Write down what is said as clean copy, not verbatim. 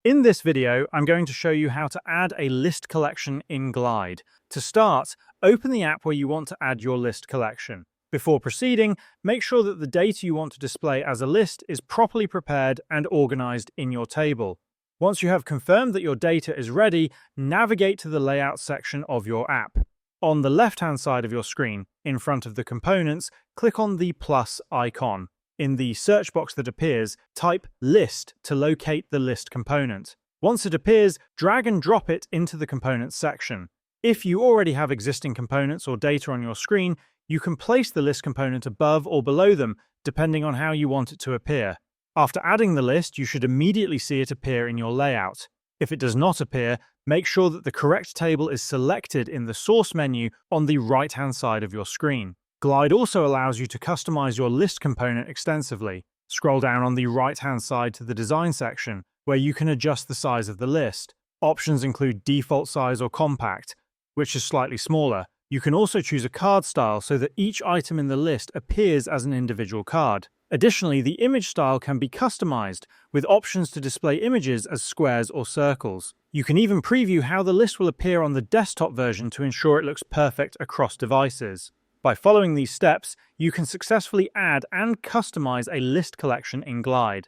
In this video, I'm going to show you how to add a list collection in Glide. To start, open the app where you want to add your list collection. Before proceeding, make sure that the data you want to display as a list is properly prepared and organized in your table. Once you have confirmed that your data is ready, navigate to the Layout section of your app. On the left-hand side of your screen, in front of the components, click on the plus icon. In the search box that appears, type List to locate the list component. Once it appears, drag and drop it into the Components section. If you already have existing components or data on your screen, you can place the list component above or below them, depending on how you want it to appear. After adding the list, you should immediately see it appear in your layout. If it does not appear, make sure that the correct table is selected in the Source menu on the right-hand side of your screen. Glide also allows you to customize your list component extensively. Scroll down on the right-hand side to the Design section, where you can adjust the size of the list. Options include default size or compact, which is slightly smaller. You can also choose a card style so that each item in the list appears as an individual card. Additionally, the image style can be customized, with options to display images as squares or circles. You can even preview how the list will appear on the desktop version to ensure it looks perfect across devices. By following these steps, you can successfully add and customize a list collection in Glide.